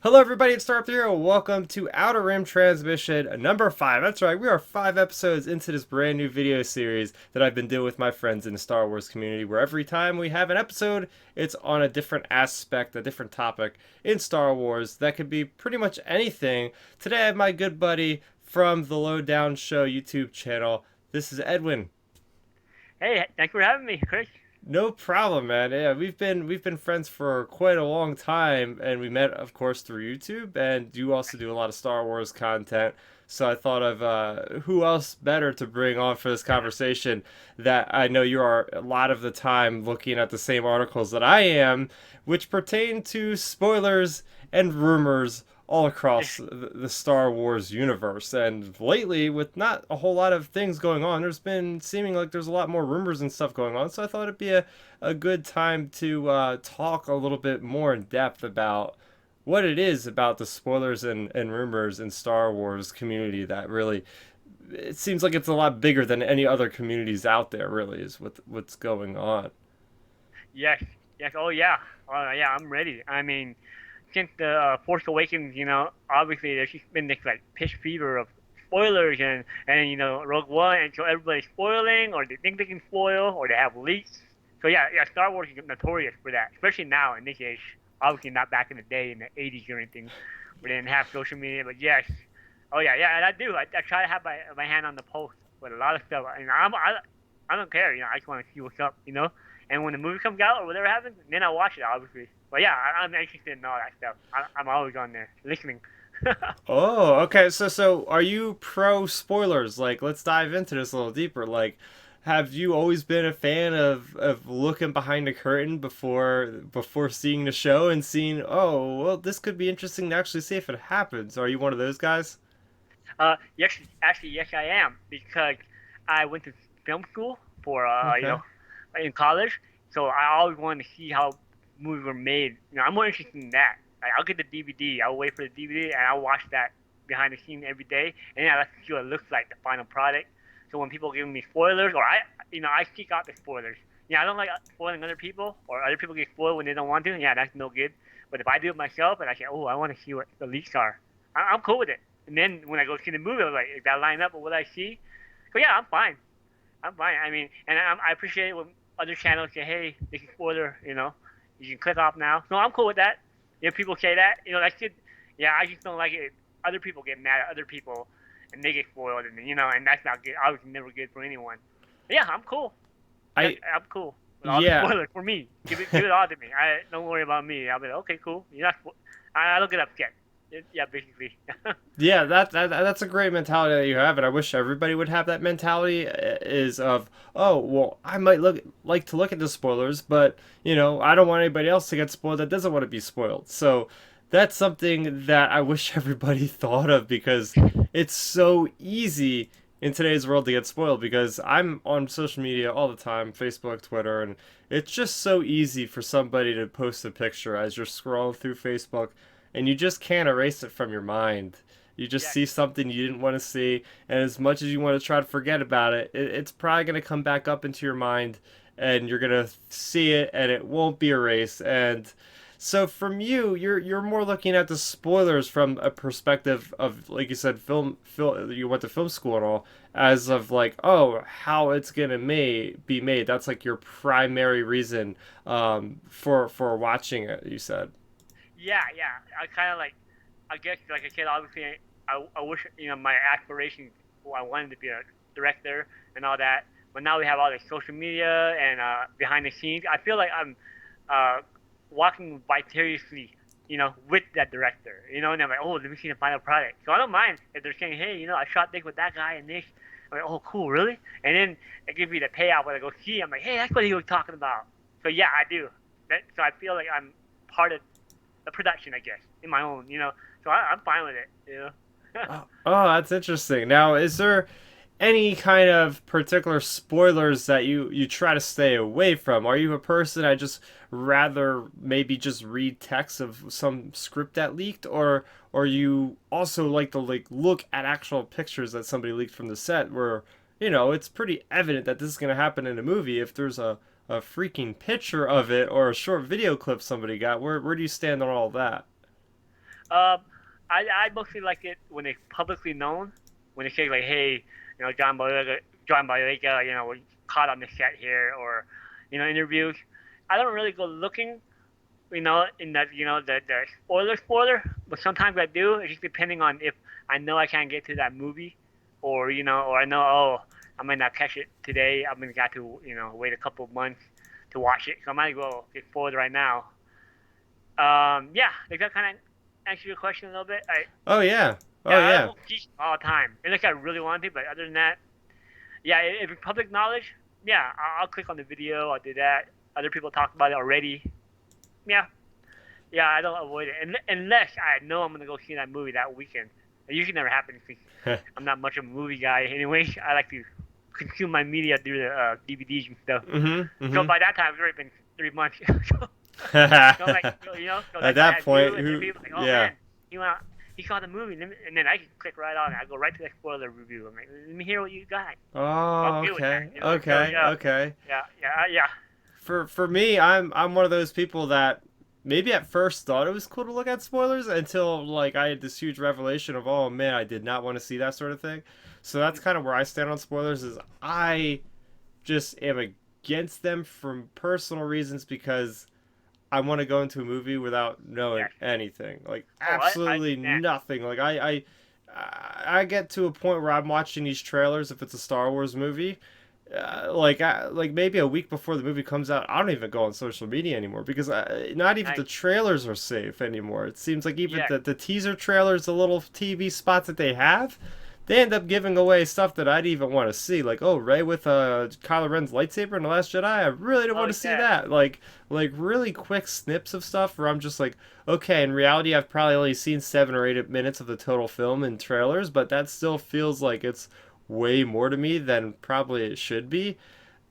Hello, everybody. It's Starrapter here. Welcome to Outer Rim Transmission number 5. That's right. We are 5 episodes into this brand new video series that I've been doing with my friends in the Star Wars community, where every time we have an episode, it's on a different aspect, a different topic in Star Wars. That could be pretty much anything. Today, I have my good buddy from the Lowdown Show YouTube channel. This is Edwin. Hey, thanks for having me, Chris. No problem, man. Yeah, we've been friends for quite a long time, and we met, of course, through YouTube. And you also do a lot of Star Wars content. So I thought of who else better to bring on for this conversation that I know you are a lot of the time looking at the same articles that I am, which pertain to spoilers and rumors all across the Star Wars universe. And lately, with not a whole lot of things going on, there's been seeming like there's a lot more rumors and stuff going on. So I thought it'd be a good time to talk a little bit more in depth about what it is about the spoilers and rumors in Star Wars community that really it seems like it's a lot bigger than any other communities out there. Really, is what's going on. Yes, yes. Oh yeah, yeah. I'm ready. I mean, since the Force Awakens, obviously there's just been this like pitch fever of spoilers and Rogue One, and so everybody's spoiling, or they think they can spoil, or they have leaks. So yeah, yeah. Star Wars is notorious for that, especially now in this age. Obviously not back in the day in the '80s or anything, we didn't have social media. But yes, oh yeah, yeah. And I do. I try to have my hand on the pulse with a lot of stuff. And I don't care. I just want to see what's up. And when the movie comes out or whatever happens, then I'll watch it, obviously. But yeah, I'm interested in all that stuff. I'm always on there listening. Oh, okay. So are you pro spoilers? Like, let's dive into this a little deeper. Like, have you always been a fan of looking behind the curtain before seeing the show and seeing, oh, well, this could be interesting to actually see if it happens? Are you one of those guys? Yes, actually, yes, I am because I went to film school for Okay. in college, so I always wanted to see how movies were made. I'm more interested in that. Like, I'll get the DVD. I'll wait for the DVD and I'll watch that behind the scene every day, and then I like to see what it looks like, the final product. So when people give me spoilers, or I seek out the spoilers. I don't like spoiling other people, or other people get spoiled when they don't want to. Yeah, that's no good. But if I do it myself and I say, oh, I want to see what the leaks are, I'm cool with it. And then when I go see the movie, I was like, is that line up with what I see? So yeah, I'm fine. I'm fine. I mean, and I appreciate it when other channels say, hey, this is spoiler, you can click off now. So I'm cool with that. People say that, that's good. Yeah, I just don't like it. Other people get mad at other people, and they get spoiled, and that's not good. Obviously, never good for anyone. But yeah, I'm cool. I I'm cool with all the yeah. spoilers for me. Give it all to me. I don't worry about me. I'll be like, okay, cool. You're not. I don't get upset. Yeah, basically. Yeah, that's a great mentality that you have, and I wish everybody would have that mentality. Is of, oh, well, I might like to look at the spoilers, but I don't want anybody else to get spoiled that doesn't want to be spoiled. So that's something that I wish everybody thought of because it's so easy in today's world to get spoiled because I'm on social media all the time, Facebook, Twitter, and it's just so easy for somebody to post a picture as you're scrolling through Facebook and you just can't erase it from your mind. You just Yes. see something you didn't want to see, and as much as you want to try to forget about it, it's probably going to come back up into your mind, and you're going to see it, and it won't be erased. And so, from you, you're more looking at the spoilers from a perspective of, like you said, film. You went to film school and all, as of like, oh, how it's gonna be made. That's like your primary reason for watching it. You said. Yeah, yeah. I kind of like, I guess, like I said, obviously, I wish, my aspirations, well, I wanted to be a director and all that. But now we have all the social media and behind the scenes. I feel like I'm uh, walking vicariously, with that director, and I'm like, oh, let me see the final product. So I don't mind if they're saying, hey, I shot this with that guy and this. I'm like, oh, cool, really? And then it gives me the payout when I go see. I'm like, hey, that's what he was talking about. So yeah, I do. So I feel like I'm part of the production, I guess, in my own, So I'm fine with it. Oh, that's interesting. Now, is there any kind of particular spoilers that you try to stay away from? Are you a person I just rather maybe just read text of some script that leaked, or you also like to like look at actual pictures that somebody leaked from the set where it's pretty evident that this is gonna happen in a movie if there's a freaking picture of it or a short video clip somebody got. Where do you stand on all that? Um, I mostly like it when it's publicly known, when they say like, hey, John Boyega, was caught on the set here, or, interviews. I don't really go looking, in that, the spoiler, but sometimes I do. It's just depending on if I know I can't get to that movie, or I know, I might not catch it today. I'm gonna got to, wait a couple of months to watch it, so I might as well get spoiled right now. Yeah, does that kind of answer your question a little bit? Oh yeah. Yeah, Oh I yeah. don't teach all the time, unless I really want to. But other than that, yeah, if it's public knowledge, yeah, I'll click on the video. I'll do that. Other people talk about it already. Yeah, yeah, I don't avoid it unless I know I'm gonna go see that movie that weekend. It usually never happens because I'm not much of a movie guy anyway. I like to consume my media through the DVDs and stuff. Mhm. So Mhm. by that time, it's already been 3 months. So I'm like, so At that's why I that have you, point, and then who? people are like, oh Yeah. man, he saw the movie, and then I can click right on it. I go right to the spoiler review. I'm like, let me hear what you got. So I'm Oh, good with that, okay. So Okay. yeah, Okay. yeah. For me, I'm one of those people that maybe at first thought it was cool to look at spoilers until like I had this huge revelation of, oh man, I did not want to see that sort of thing. So that's kind of where I stand on spoilers. Is I just am against them from personal reasons because I want to go into a movie without knowing Yes. anything, like Oh, I absolutely understand. nothing. Like I get to a point where I'm watching these trailers if it's a Star Wars movie, like maybe a week before the movie comes out. I don't even go on social media anymore because not even the Nice. trailers are safe anymore. It seems like even Yes. the teaser trailers, the little TV spots that they have, they end up giving away stuff that I'd even want to see. Like, oh, Rey with Kylo Ren's lightsaber in The Last Jedi. I really don't Oh want to see yeah. that. Like really quick snips of stuff where I'm just like, okay, in reality, I've probably only seen 7 or 8 minutes of the total film in trailers, but that still feels like it's way more to me than probably it should be.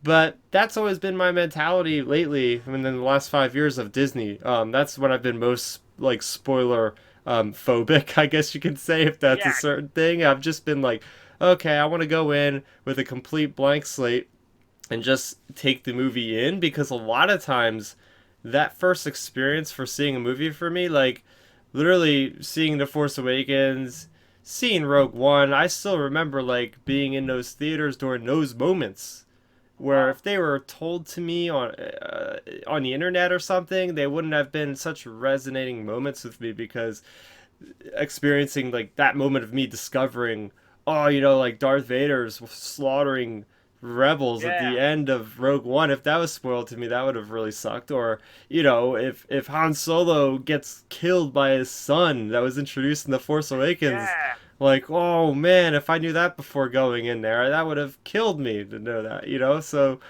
But that's always been my mentality lately. I mean, in the last 5 years of Disney, that's when I've been most like spoiler phobic, I guess you can say, if that's a Yeah. certain thing. I've just been like, okay, I want to go in with a complete blank slate and just take the movie in because a lot of times that first experience for seeing a movie for me, like literally seeing The Force Awakens, seeing Rogue One, I still remember like being in those theaters during those moments where Wow. if they were told to me on the internet or something, they wouldn't have been such resonating moments with me because experiencing like that moment of me discovering, oh, like Darth Vader's slaughtering rebels at Yeah. the end of Rogue One. If that was spoiled to me, that would have really sucked. Or if Han Solo gets killed by his son that was introduced in The Force Awakens, Yeah. like, oh man, if I knew that before going in there, that would have killed me to know that. So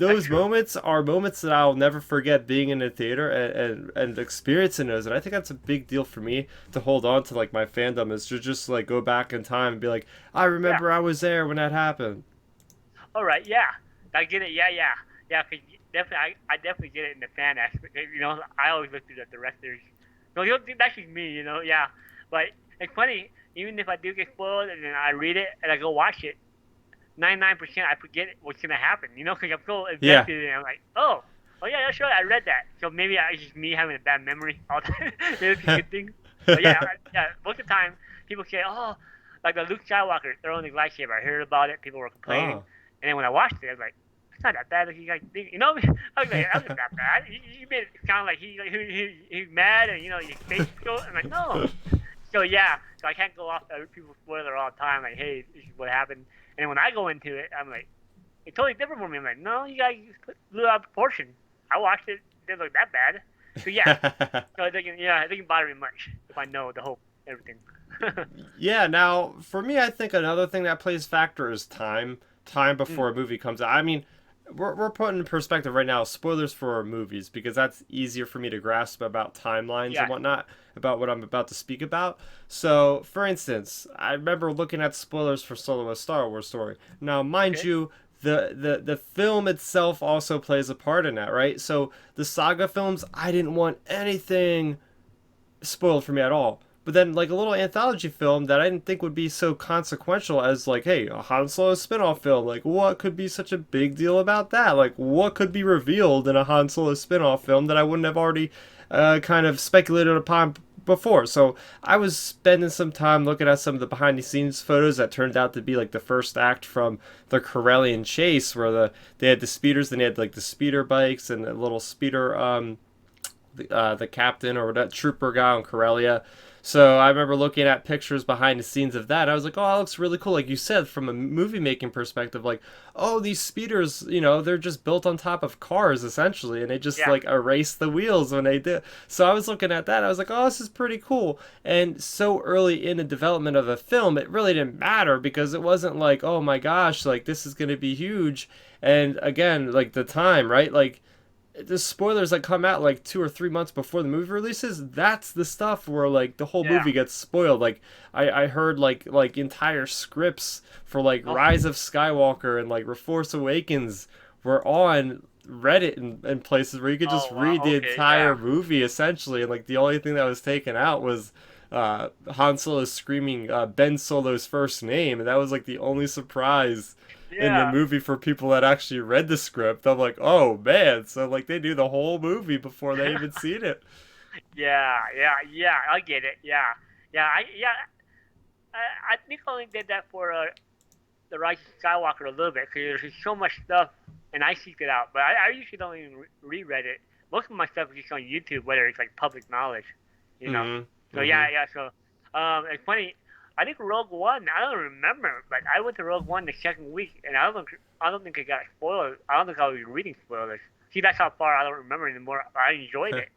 That's those true. moments are moments that I'll never forget being in a theater and experiencing those. And I think that's a big deal for me to hold on to like my fandom is to just like go back in time and be like, I Yeah. remember I was there when that happened. All right. Yeah. I get it. Yeah. Yeah. Yeah. Cause definitely, I definitely get it in the fan aspect. I always look through the directors. No, that's just me. Yeah. But it's funny. Even if I do get spoiled and then I read it and I go watch it, 99% I forget what's gonna happen. Because I'm so Yeah. invested in it. I'm like, oh yeah, that's right. I read that. So maybe it's just me having a bad memory all the time. Maybe it's a good thing. But yeah, yeah. Most of the time, people say, oh, like the Luke Skywalker throwing the lightsaber. I heard about it. People were complaining, Oh. and then when I watched it, I was like, it's not that bad. Like you guys think, I was like, that wasn't that bad. You made it sound like he's mad and his face goes. I'm like, no. So yeah, so I can't go off people spoiler all the time. Like, hey, this is what happened. And then when I go into it, I'm like, it's totally different for me. I'm like, no, you guys blew out of proportion. I watched it. It didn't look that bad. So yeah, so it doesn't bother me much if I know the whole everything. Yeah, now for me, I think another thing that plays factor is time. Time Mm, before a movie comes out. I mean, we're putting in perspective right now spoilers for movies because that's easier for me to grasp about timelines and yes. whatnot about what I'm about to speak about. So, for instance, I remember looking at spoilers for Solo: A Star Wars Story. Now, mind Okay. you, the film itself also plays a part in that, right? So the saga films, I didn't want anything spoiled for me at all. But then, like a little anthology film that I didn't think would be so consequential as, like, hey, a Han Solo spin-off film. Like, what could be such a big deal about that? Like, what could be revealed in a Han Solo spin-off film that I wouldn't have already kind of speculated upon before. So I was spending some time looking at some of the behind the scenes photos that turned out to be like the first act from the Corellian chase, where they had the speeders, then they had like the speeder bikes and the little speeder the captain or that trooper guy on Corellia. So I remember looking at pictures behind the scenes of that. I was like, oh, that looks really cool. Like you said, from a movie making perspective, like, oh, these speeders, they're just built on top of cars essentially, and they just Yeah, like erase the wheels when they do. So I was looking at that. I was like, oh, this is pretty cool. And so early in the development of a film, it really didn't matter because it wasn't like, oh my gosh, like this is going to be huge. And again, like the time, right? Like the spoilers that come out like 2 or 3 months before the movie releases, that's the stuff where like the whole yeah. movie gets spoiled. Like I heard like entire scripts for like Oh, Rise of Skywalker and like Force Awakens were on Reddit and places where you could just oh wow. read the Okay, yeah. entire movie essentially, and like the only thing that was taken out was Han Solo screaming Ben Solo's first name, and that was like the only surprise in the Yeah. movie for people that actually read the script. I'm like, oh man, so like they do the whole movie before they even seen it. Yeah, yeah, yeah. I get it. Yeah, yeah. I think I only did that for the Rise of Skywalker a little bit because there's so much stuff, and I seek it out. But I usually don't even reread it. Most of my stuff is just on YouTube, whether it's like public knowledge, you know. Mm-hmm. So Mm-hmm. yeah. So it's funny. I think Rogue One. I don't remember, but I went to Rogue One the second week, and I don't think it got spoiled. I don't think I was reading spoilers. See, that's how far I don't remember anymore. I enjoyed it.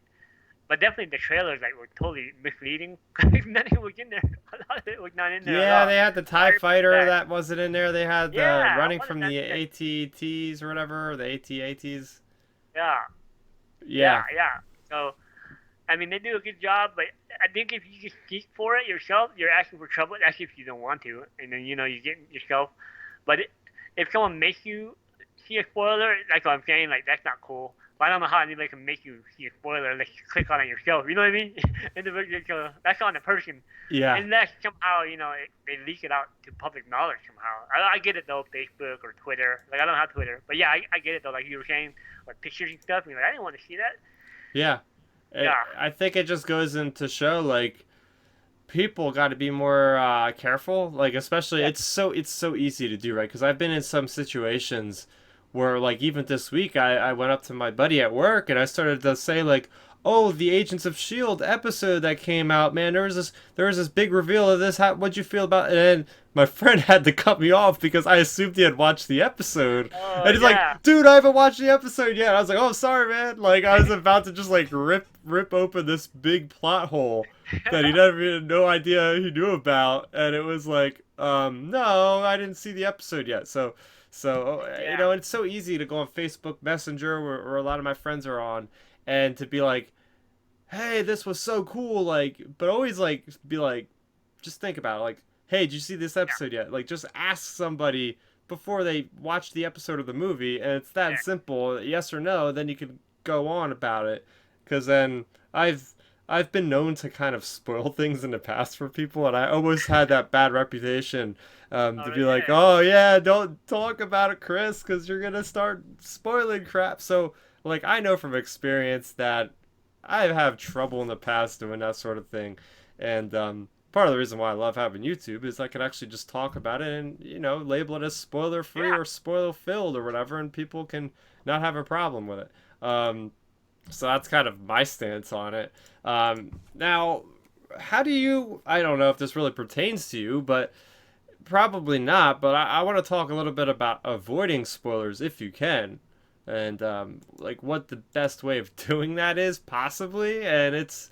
But definitely the trailers like were totally misleading because nothing was in there. A lot of it was not in there at Yeah, all. they had the I TIE remember fighter that. that wasn't in there. They had the Yeah, I running wanted from that the in there. AT-ATs or whatever, the AT-ATs. Yeah, Yeah. yeah. So I mean, they do a good job, but I think if you just geek for it yourself, you're asking for trouble. That's if you don't want to, and then you get yourself. But if someone makes you see a spoiler, that's what I'm saying. Like that's not cool. But I don't know how anybody can make you see a spoiler unless you click on it yourself. You know what I mean? That's on the person, Yeah. unless somehow they leak it out to public knowledge somehow. I get it though, Facebook or Twitter. Like I don't have Twitter, but yeah, I get it though. Like you were saying, like pictures and stuff. You're like, I didn't want to see that. Yeah. Yeah, I think it just goes into show like people got to be more careful. Like especially yeah, it's so easy to do, right? Because I've been in some situations where like even this week I went up to my buddy at work and I started to say like, oh, the Agents of Shield episode that came out, man, there was this big reveal of this. What'd you feel about it? And then my friend had to cut me off because I assumed he had watched the episode. oh And he's like, yeah. dude, I haven't watched the episode yet. I was like, oh, sorry, man. Like I was about to just like rip open this big plot hole that he never even no idea he knew about, and it was like, no, I didn't see the episode yet. So Yeah, it's so easy to go on Facebook Messenger, where a lot of my friends are on, and to be like, hey, this was so cool, like, but always like be like, just think about it, like, hey, did you see this yeah, episode yet? Like, just ask somebody before they watch the episode of the movie, and it's that yeah. simple, yes or no. Then you can go on about it, because then I've I've been known to kind of spoil things in the past for people, and I almost had that bad reputation to Oh be like, yeah, oh yeah, don't talk about it, Chris, because you're gonna start spoiling crap. So like I know from experience that I have trouble in the past doing that sort of thing, and part of the reason why I love having YouTube is I can actually just talk about it and label it as spoiler free yeah, or spoiler filled or whatever, and people can not have a problem with it. So that's kind of my stance on it. Now, how do you? I don't know if this really pertains to you, but probably not. But I want to talk a little bit about avoiding spoilers if you can, and like what the best way of doing that is possibly. And it's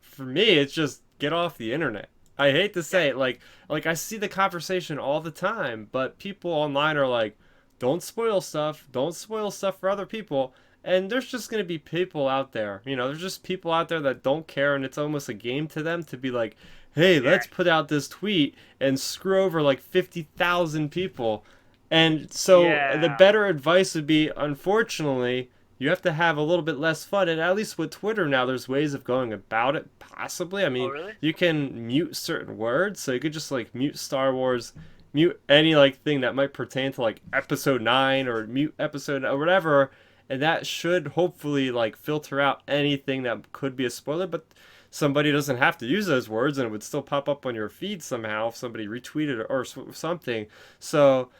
for me, it's just get off the internet. I hate to yeah. say it, like I see the conversation all the time, but people online are like, don't spoil stuff for other people. And there's just gonna be people out there, there's just people out there that don't care, and it's almost a game to them to be like, hey, Yeah, let's put out this tweet and screw over like 50,000 people. And so the yeah. better advice would be, unfortunately, you have to have a little bit less fun. And at least with Twitter now, there's ways of going about it, possibly. I Oh mean, really? you can mute certain words. So you could just like mute Star Wars, mute any like thing that might pertain to like episode 9 or mute episode or whatever. And that should hopefully like filter out anything that could be a spoiler. But somebody doesn't have to use those words, and it would still pop up on your feed somehow if somebody retweeted it or something. So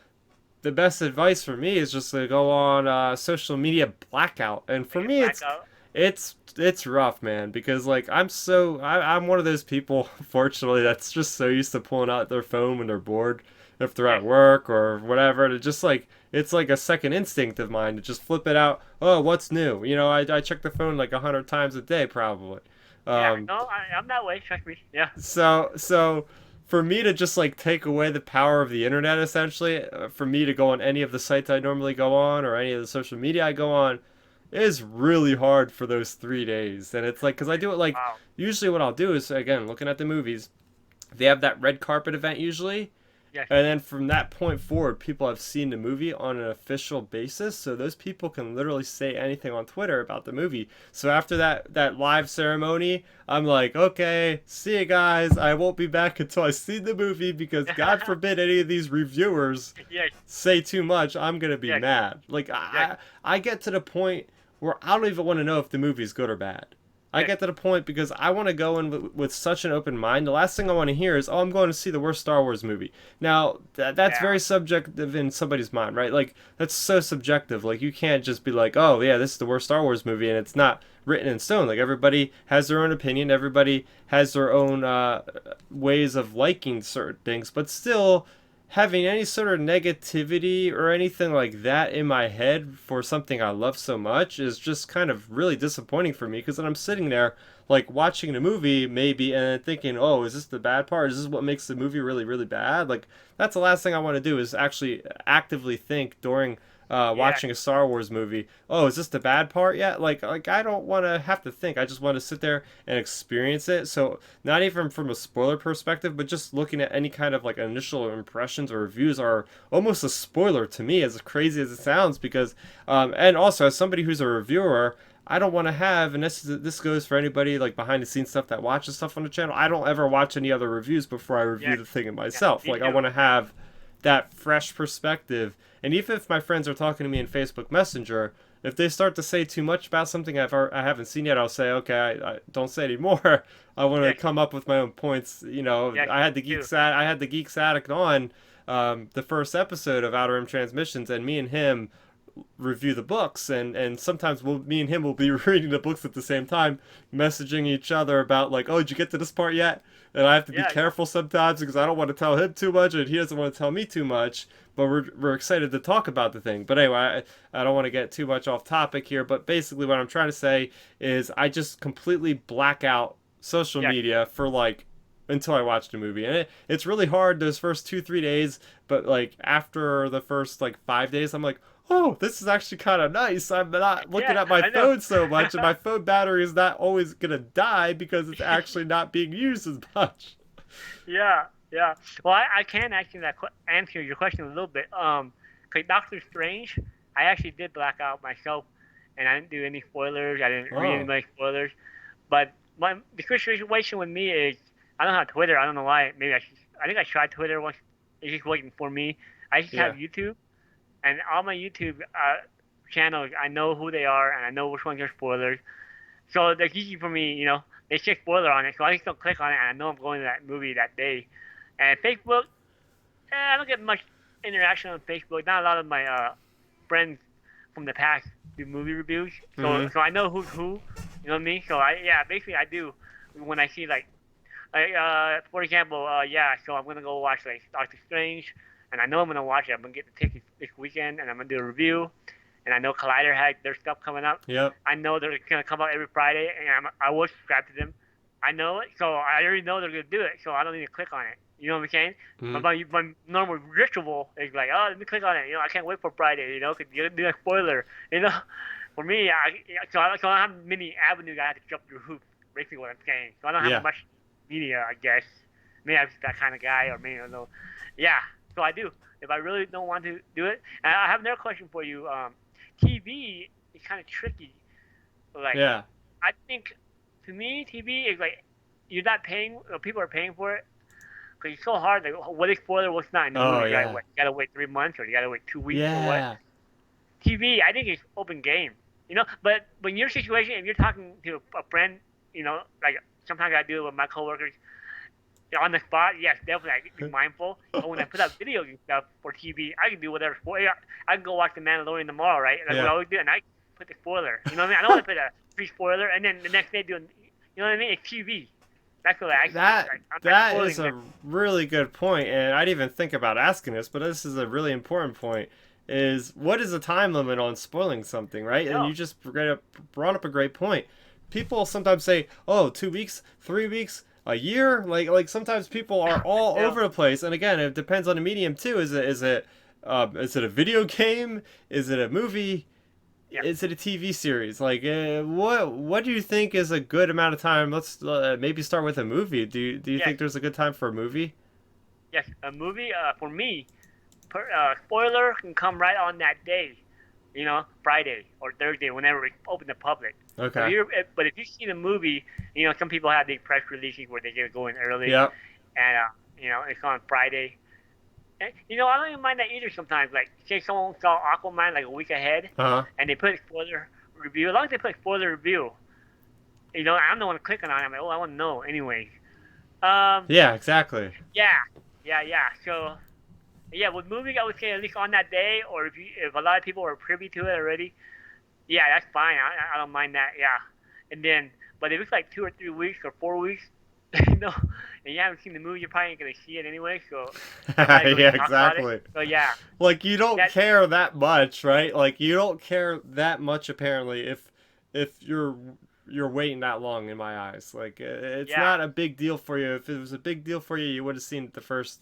the best advice for me is just to go on social media blackout. And for Like a me, blackout. it's rough, man, because like I'm one of those people, fortunately, that's just so used to pulling out their phone when they're bored, if they're Yes. at work or whatever. To just like it's like a second instinct of mine to just flip it out. Oh, what's new? I check the phone like 100 times a day probably. Yeah. Um, No, I'm that way. Trust me. Yeah. so for me to just like take away the power of the internet essentially, for me to go on any of the sites I normally go on or any of the social media I go on, is really hard for those 3 days. And it's like, because I do it like, Wow. usually what I'll do is, again, looking at the movies, they have that red carpet event usually. Yes. And then from that point forward, people have seen the movie on an official basis. So those people can literally say anything on Twitter about the movie. So after that live ceremony, I'm like, okay, see you guys. I won't be back until I see the movie because God forbid any of these reviewers Yes. say too much. I'm gonna be Yes. mad. Like Yes. I get to the point where I don't even want to know if the movie's good or bad. I Yes. get to the point because I want to go in with such an open mind. The last thing I want to hear is, "Oh, I'm going to see the worst Star Wars movie." Now, that's Yeah. very subjective in somebody's mind, right? Like that's so subjective. Like you can't just be like, "Oh, yeah, this is the worst Star Wars movie," and it's not written in stone. Like everybody has their own opinion. Everybody has their own ways of liking certain things, but still having any sort of negativity or anything like that in my head for something I love so much is just kind of really disappointing for me because then I'm sitting there like watching the movie maybe and then thinking, oh, is this the bad part? Is this what makes the movie really, really bad? Like that's the last thing I want to do is actually actively think during Yes. watching a Star Wars movie. Oh, is this the bad part yet? Like I don't want to have to think. I just want to sit there and experience it. So not even from a spoiler perspective, but just looking at any kind of like initial impressions or reviews are almost a spoiler to me, as crazy as it sounds. Because and also as somebody who's a reviewer. I don't want to have, and this goes for anybody like behind the scenes stuff that watches stuff on the channel. I don't ever watch any other reviews before I review Yes. the thing Yeah. myself. Me Like I too. want to have that fresh perspective. And even if my friends are talking to me in Facebook Messenger, if they start to say too much about something I haven't seen yet, I'll say, okay, I don't say anymore. I want to Yes. come up with my own points. Yes. Me too. I had the Geeks Addict on the first episode of Outer Rim Transmissions, and me and him review the books, and sometimes me and him will be reading the books at the same time, messaging each other about like, oh, did you get to this part yet? And I have to be Yeah. Yeah. careful sometimes because I don't want to tell him too much and he doesn't want to tell me too much, but we're excited to talk about the thing. But anyway, I don't want to get too much off topic here, but basically what I'm trying to say is I just completely black out social Yes. media for like until I watch the movie. And it's really hard those first 2 3 days, but like after the first like 5 days, I'm like, oh, this is actually kind of nice. I'm not looking Yeah. at my I know. phone so much, and my phone battery is not always gonna die because it's actually not being used as much. Yeah. Yeah. Well, I can actually answer your question a little bit. 'Cause Doctor Strange, I actually did black out myself, and I didn't do any spoilers. I didn't read any Oh, of spoilers. But the situation with me is I don't have Twitter. I don't know why. Maybe I should. I think I tried Twitter once. It's just wasn't for me. I just have yeah. YouTube, and all my YouTube channels, I know who they are, and I know which ones are spoilers. So they're easy for me. They say spoiler on it, so I just don't click on it, and I know I'm going to that movie that day. And Facebook, I don't get much interaction on Facebook. Not a lot of my friends from the past do movie reviews, so Mm-hmm. so I know who's who. You know what I mean? So basically I do when I see for example, yeah. So I'm gonna go watch like Doctor Strange, and I know I'm gonna watch it. I'm gonna get the tickets this weekend, and I'm gonna do a review. And I know Collider had their stuff coming up. Yep. I know they're gonna come out every Friday, and I will subscribe to them. I know it, so I already know they're gonna do it, so I don't need to click on it. You know what I'm saying? Mm-hmm. But my normal ritual is like, oh, let me click on it. I can't wait for Friday. Cause you're gonna do a spoiler. You know, for me, so I don't have many avenues I have to jump through hoops. Basically, what I'm saying. So I don't have Yeah. much media, I guess. Maybe I'm just that kind of guy, or maybe I don't know. Yeah, so I do. If I really don't want to do it, and I have another question for you. TV is kind of tricky. Like, Yeah. I think to me, TV is like you're not paying. People are paying for it because it's so hard. Like, what is spoiler? What's not in the Oh movie? yeah. You gotta wait 3 months, or you gotta wait 2 weeks, or what? Yeah. TV, I think it's open game. But in your situation, if you're talking to a friend like sometimes I do it with my coworkers. On the spot, yes, definitely. I can be mindful. But when I put up videos and stuff for TV, I can do whatever. I can go watch The Mandalorian tomorrow, right? Like we Yeah. always do, and I put the spoiler. You know what I mean? I don't want to put a pre-spoiler, and then the next day doing. You know what I mean? It's TV. That's what I actually That like. I'm not that is spoiling a that. really good point, and I didn't even think about asking this, but this is a really important point. Is what is the time limit on spoiling something, right? And No. you just brought up a great point. People sometimes say, "Oh, 2 weeks, 3 weeks, a year." Like sometimes people are all No. over the place, and again, it depends on the medium too. Is it a video game? Is it a movie? Yeah. Is it a TV series? Like, what do you think is a good amount of time? Let's maybe start with a movie. Do you Yes. think there's a good time for a movie? Yes. A movie. For me, spoiler can come right on that day. Friday or Thursday, whenever it's open to public. So Okay. but if you see the movie, some people have the press releases where they get going early, Yep. and it's on Friday. And, I don't even mind that either sometimes. Like, say someone saw Aquaman like a week ahead, Uh huh. and they put a spoiler review. As long as they put a spoiler review, I'm the one clicking on it. I'm like, oh, I want to know anyways. Um, Yeah. Exactly. yeah, yeah. So yeah, with movies, I would say at least on that day, or if a lot of people are privy to it already, yeah, that's fine. I don't mind that. Yeah, and then, but if it's like 2 or 3 weeks or 4 weeks, you know, and you haven't seen the movie, you're probably ain't gonna see it anyway. So I'm not going Yeah. to talk about it. Exactly. So yeah, Like you don't that care that much, right? Like you don't care that much apparently if you're waiting that long in my eyes. Like it's yeah, not a big deal for you. If it was a big deal for you, you would have seen it the first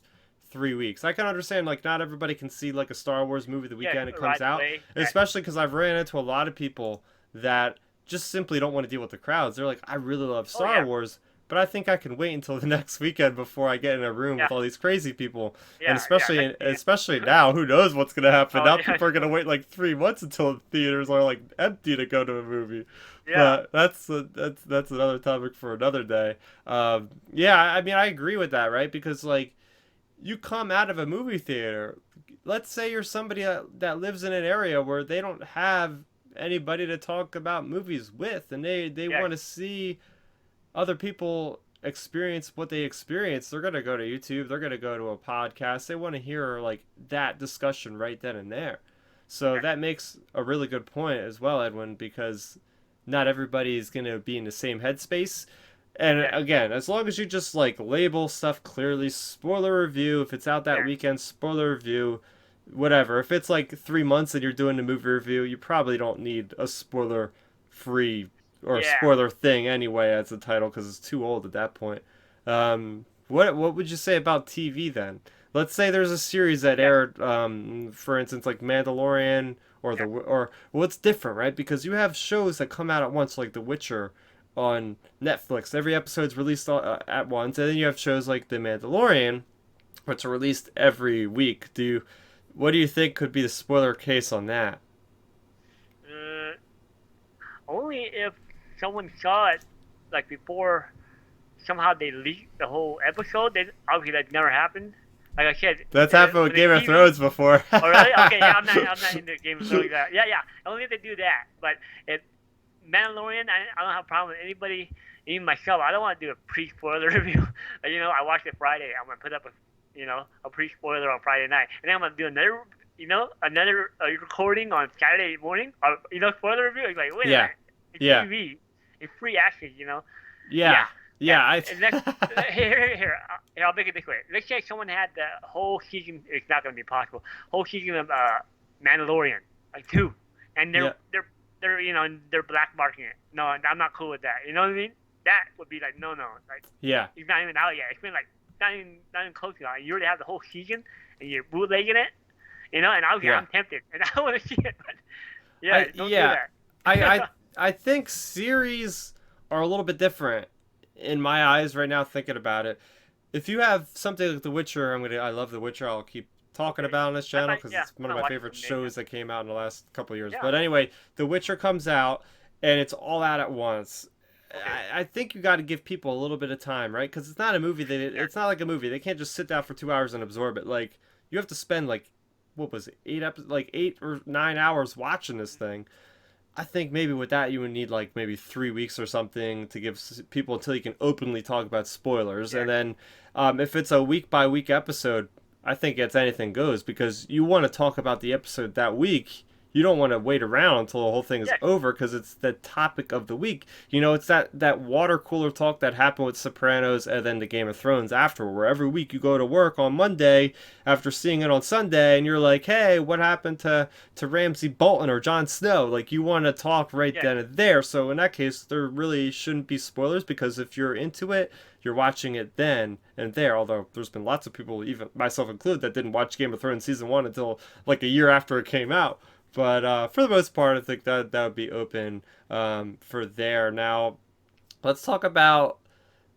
3 weeks. I can understand like not everybody can see like a Star Wars movie the yeah, weekend it comes right out, away. especially because I've ran into a lot of people that just simply don't want to deal with the crowds. They're like, I really love Oh Star yeah, Wars, but I think I can wait until the next weekend before I get in a room yeah, with all these crazy people. And yeah. That's me. especially now, who knows what's gonna happen? Oh Now yeah, people are gonna wait like 3 months until the theaters are like empty to go to a movie. yeah, But that's another topic for another day. Yeah, I mean I agree with that, right? Because like you come out of a movie theater, let's say you're somebody that lives in an area where they don't have anybody to talk about movies with, and they yes, want to see other people experience what they experience. They're gonna go to YouTube, they're gonna go to a podcast, they want to hear like that discussion right then and there. So yes, that makes a really good point as well, Edwin, because not everybody is gonna be in the same headspace. And yes, again, as long as you just like label stuff clearly, spoiler review, if it's out that yes, weekend, spoiler review, whatever. If it's like 3 months and you're doing a movie review, you probably don't need a spoiler free or a yeah, spoiler thing anyway as the title because it's too old at that point. What would you say about TV then? Let's say there's a series that yes, aired, for instance, like Mandalorian yes, or what's different, right? Because you have shows that come out at once, like The Witcher on Netflix. Every episode's released at once, and then you have shows like The Mandalorian, which are released every week. What do you think could be the spoiler case on that? uh, only if someone saw it like before somehow they leaked the whole episode. Then obviously that never happened. Like I said, That's happened with with the Game of TV. Thrones before. Oh really? Okay, yeah, I'm not into Game of Thrones. Yeah, yeah. Only if they do that. But if Mandalorian, I don't have a problem with anybody, even myself. I don't want to do a pre-spoiler review. I watched it Friday. I'm gonna put up a pre-spoiler on Friday night, and then I'm gonna do another recording on Saturday morning. Spoiler review. It's like, wait a Yeah, minute, it's yeah, TV, it's free access. Yeah. yeah, And, yeah. and let's here, I'll make it this way. Let's say someone had the whole season. It's not gonna be possible. Whole season of Mandalorian, like two, and Yeah, they're black marking it. No, I'm not cool with that. You know what I mean? That would be like no. Like yeah, it's not even out yet. It's been like not even close to out. You already have the whole season, and you're bootlegging it. And obviously yeah. I'm tempted, and I want to see it, but yeah, don't do Yeah, that. I I think series are a little bit different in my eyes right now. Thinking about it, if you have something like The Witcher, I love The Witcher. I'll keep talking Okay. about it on this I channel might, because yeah, it's I one of might my watch it favorite someday. Yeah. shows that came out in the last couple of years. Yeah. But anyway, The Witcher comes out and it's all out at once. Okay. I think you got to give people a little bit of time, right? Because it's not a movie. Yeah. It's not like a movie. They can't just sit down for 2 hours and absorb it. Like you have to spend like what was it, like 8 or 9 hours watching this thing. I think maybe with that you would need like maybe 3 weeks or something to give people until you can openly talk about spoilers, Yeah, and then if it's a week by week episode, I think it's anything goes because you want to talk about the episode that week. You don't want to wait around until the whole thing is yeah, over because it's the topic of the week. You know, it's that water cooler talk that happened with Sopranos and then the Game of Thrones after, where every week you go to work on Monday after seeing it on Sunday and you're like, hey, what happened to Ramsay Bolton or Jon Snow? Like you want to talk right yeah, then and there. So in that case, there really shouldn't be spoilers because if you're into it, you're watching it then and there. Although there's been lots of people, even myself included, that didn't watch Game of Thrones season one until like a year after it came out. But for the most part, I think that would be open for there. Now, let's talk about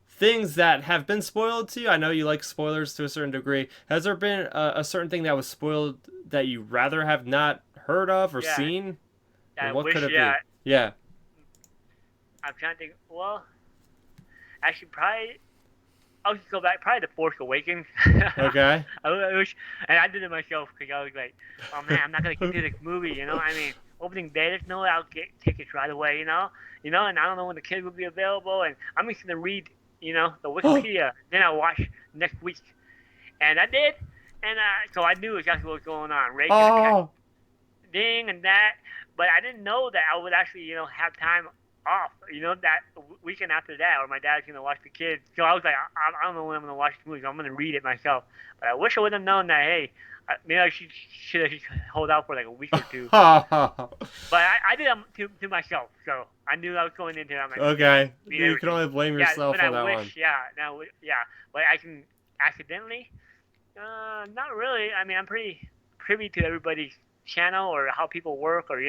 things that have been spoiled to you. I know you like spoilers to a certain degree. Has there been a certain thing that was spoiled that you rather have not heard of or yeah. seen? And I what could wish, it yeah. be? Yeah. I'm trying to think. Well, actually, probably I'll just go back. Probably the Force Awakens. Okay. I wish, and I did it myself because I was like, oh man, I'm not gonna get to this movie. You know, I mean, opening day, there's no way I'll get tickets right away. And I don't know when the kids will be available, and I'm just gonna read, the Wikipedia. Then I'll watch next week, and I did, and so I knew exactly what was going on. Ray's gonna catch Oh. ding and that, but I didn't know that I would actually, have time off, that weekend after that, or my dad's gonna watch the kids. So I was like, I don't know when I'm gonna watch the movie, so I'm gonna read it myself. But I wish I would have known that. Hey, maybe I should have hold out for like a week or two. But I did them to myself, so I knew I was going into it. I'm like, okay, Okay. read You can everything. only blame Yeah, yourself but I on that one. wish, yeah, now, yeah, but I can accidentally. Not really. I mean, I'm pretty privy to everybody's channel or how people work, or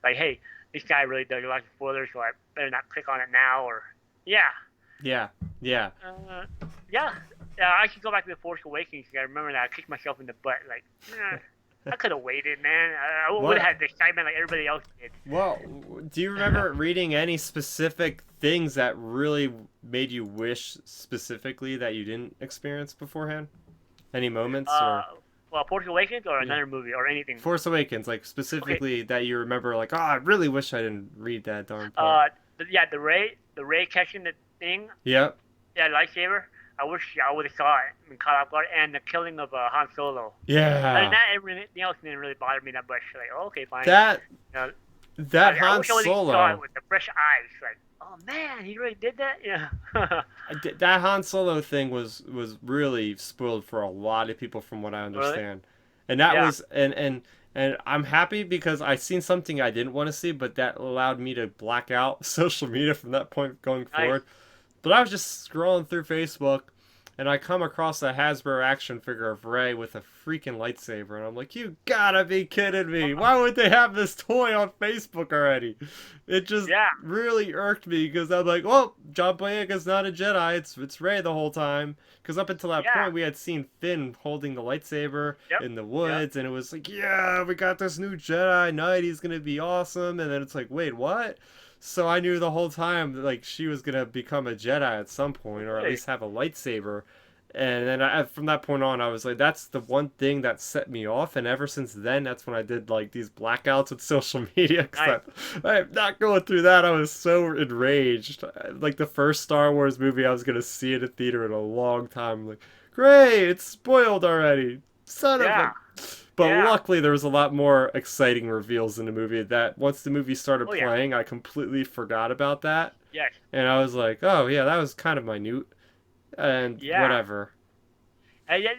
like, hey, this guy really does a lot of spoilers, so I better not click on it now. Or yeah, Yeah. Yeah. uh, yeah. I should go back to the Force Awakens. I remember that I kicked myself in the butt. Like, I could have waited, man. I would have What? had the excitement like everybody else did. Well, do you remember reading any specific things that really made you wish specifically that you didn't experience beforehand? Any moments uh, or well, Force Awakens or yeah. another movie or anything. Force Awakens, like Okay. specifically that you remember, like, oh, I really wish I didn't read that darn part. Yeah, the Ray catching the thing. Yep. Yeah, lightsaber. I wish I would have saw it and caught off guard, and the killing of Han Solo. Other than Yeah. that, everything else didn't really bother me that much. Like, oh, okay, fine. That You know, that I Han wish I would have saw it Solo, with the fresh eyes. Like, oh man, he really did that. Yeah. that Han Solo thing was really spoiled for a lot of people, from what I Really? understand. And that Yeah. was and I'm happy because I seen something I didn't want to see, but that allowed me to black out social media from that point going Nice. forward. But I was just scrolling through Facebook and I come across a Hasbro action figure of Rey with a freaking lightsaber, and I'm like, you gotta be kidding me! Why would they have this toy on Facebook already? It just Yeah. really irked me because I'm like, well, John Boyega's not a Jedi; it's Rey the whole time. Because up until that Yeah. point, we had seen Finn holding the lightsaber Yep. in the Yep. woods, and it was like, yeah, we got this new Jedi Knight; he's gonna be awesome. And then it's like, wait, what? So I knew the whole time that like she was gonna become a Jedi at some point, or at Really? least have a lightsaber. And then from that point on, I was like, that's the one thing that set me off. And ever since then, that's when I did like these blackouts with social media. Nice. Cause I'm not going through that. I was so enraged. Like the first Star Wars movie, I was gonna see in a theater in a long time. I'm like, great, it's spoiled already. Son of a. Yeah. But Yeah. luckily, there was a lot more exciting reveals in the movie. That once the movie started Oh yeah. playing, I completely forgot about that, Yes. and I was like, "Oh yeah, that was kind of minute." And Yeah. whatever. Yeah,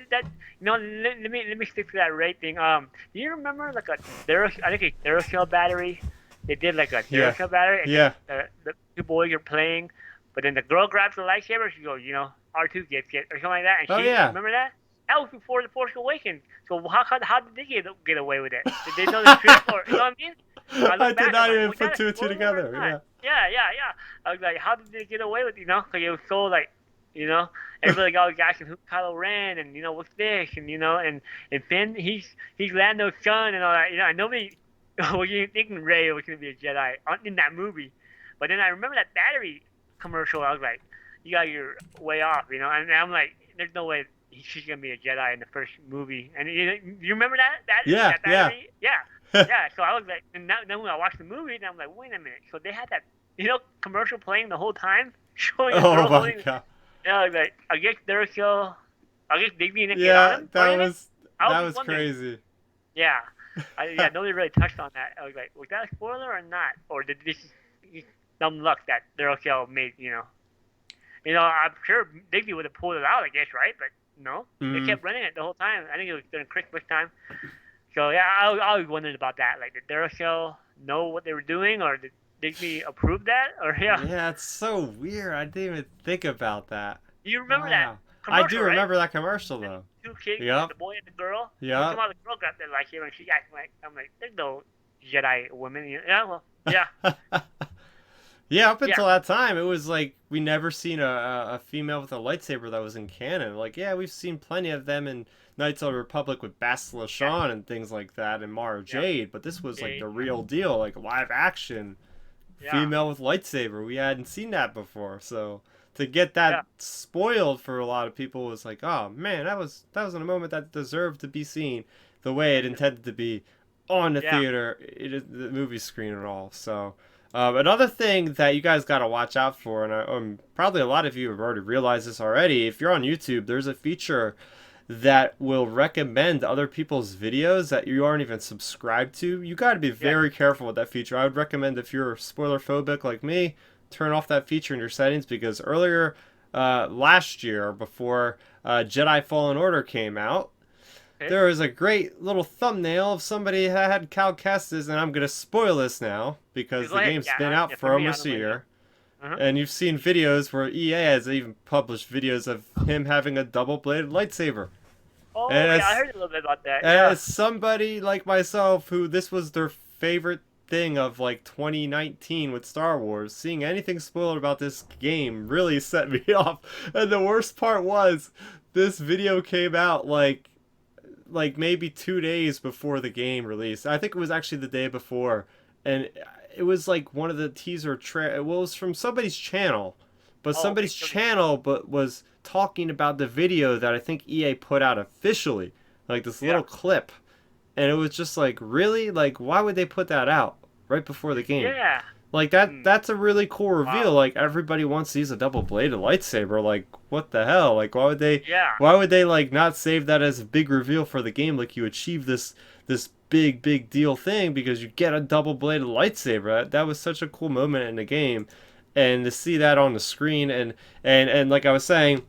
let me stick to that rate thing. Do you remember like I think a Duracell battery? They did like a Yeah, Duracell battery, and then yeah. the two boys are playing, but then the girl grabs the lightsaber. She goes, R2 gets it or something like that. And Oh she yeah. remember that? That was before the Force Awakens. So how did they get away with it? Did they know the trick, or you know what I mean? So I I look did back, not I'm like, even was put that two a and two spoiler or together. not? Yeah. Yeah. I was like, how did they get away with it? Because it was so like, you know, everybody got asking who's Kylo Ren and what's this and Finn he's Lando's son and all that. And nobody was even thinking Rey was gonna be a Jedi in that movie. But then I remember that battery commercial. I was like, you got your way off, And I'm like, there's no way she's gonna be a Jedi in the first movie. And you remember that Yeah, that yeah. battery? Yeah. Yeah, so I was like, and now, then when I watched the movie, then I'm like, wait a minute. So they had that, commercial playing the whole time, showing a Oh girl my holding. god. Yeah, I was like, I guess they're still, I guess Digby didn't get on Yeah, him or anything. I was that just was wondering. crazy. Yeah, yeah, nobody really touched on that. I was like, was that a spoiler or not, or did this just dumb luck that Duracell made? I'm sure Digby would have pulled it out, I guess, right? But no, they Mm. kept running it the whole time. I think it was during Christmas time. So yeah, I was wondering about that. Like, did Duracell know what they were doing, or did Digby approve that? Or yeah, Yeah, it's so weird. I didn't even think about that. you remember that Wow. I do commercial, right? remember that commercial The though. two kids, Yep. the boy and the girl. But Yep. somehow the girl got there like him, and she acting like I'm like, there's no Jedi women. Yeah, well, yeah, Yeah, up yeah, until that time, it was like we never seen a female with a lightsaber that was in canon. Like, yeah, we've seen plenty of them in Knights of the Republic with Bastila yeah, Shan and things like that, and Mara yeah. Jade. But this was like Jade, the yeah, real deal, like live action yeah, female with lightsaber. We hadn't seen that before, so to get yeah, that spoiled for a lot of people was like, oh man, that was a moment that deserved to be seen the way it and intended to be on the yeah, theater, the movie screen and all. So. Another thing that you guys got to watch out for, and probably a lot of you have already realized this already, if you're on YouTube, there's a feature that will recommend other people's videos that you aren't even subscribed to. You got to be yes. very careful with that feature. I would recommend if you're spoiler phobic like me, turn off that feature in your settings because earlier last year, before Jedi Fallen Order came out, Okay, there was a great little thumbnail of somebody that had Cal Kestis, and I'm going to spoil this now because go the ahead. game's Yeah, been out yeah, for for me, I almost don't a mind. Yeah. year. Uh-huh. And you've seen videos where EA has even published videos of him having a double-bladed lightsaber. Oh And yeah, I heard a little bit about that. Yeah. as somebody like myself who this was their favorite thing of like 2019 with Star Wars, seeing anything spoiled about this game really set me off. And the worst part was this video came out like maybe 2 days before the game released. I think it was actually the day before, and it was like one of the well, it was from somebody's channel, but Oh, okay. somebody's So channel but was talking about the video that I think EA put out officially, like this yeah, little clip, and it was just like, really, like why would they put that out right before the game? yeah. Like that Hmm. that's a really cool reveal. Wow. Like everybody wants to use a double bladed lightsaber. Like what the hell? Like Yeah. why would they like not save that as a big reveal for the game? Like you achieve this big deal thing because you get a double bladed lightsaber. That was such a cool moment in the game. And to see that on the screen and like I was saying,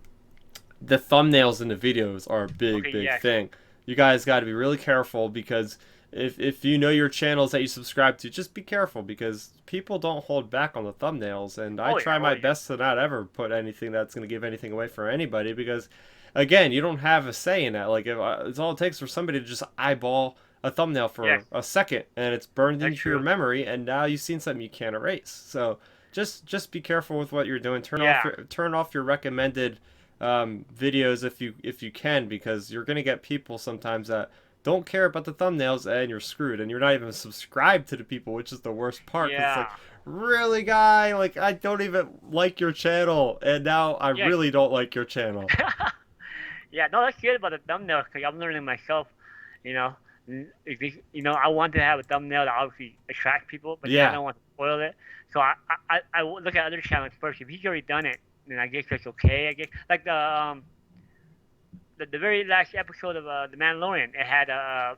the thumbnails in the videos are a Okay. big Yes. thing. You guys got to be really careful because if you know your channels that you subscribe to, just be careful because people don't hold back on the thumbnails. And I Oh yeah. try Oh my yeah. best to not ever put anything that's going to give anything away for anybody because, again, you don't have a say in that. Like if, it's all it takes for somebody to just eyeball a thumbnail Yes. for a second and it's burned That's into your true. memory and now you've seen something you can't erase. So just be careful with what you're doing. Yeah. Turn off your recommended videos if you can because you're gonna get people sometimes that don't care about the thumbnails and you're screwed and you're not even subscribed to the people, which is the worst part because it's Yeah. like, really, guy, like I don't even like your channel and now I Yes. really don't like your channel. Yeah. No, that's good about the thumbnail because I'm learning myself. You know, I want to have a thumbnail that obviously attracts people, but then I Yeah. don't want to spoil it. So I will look at other channels first. If he's already done it, then I guess that's okay. I guess like the very last episode of The Mandalorian, it had a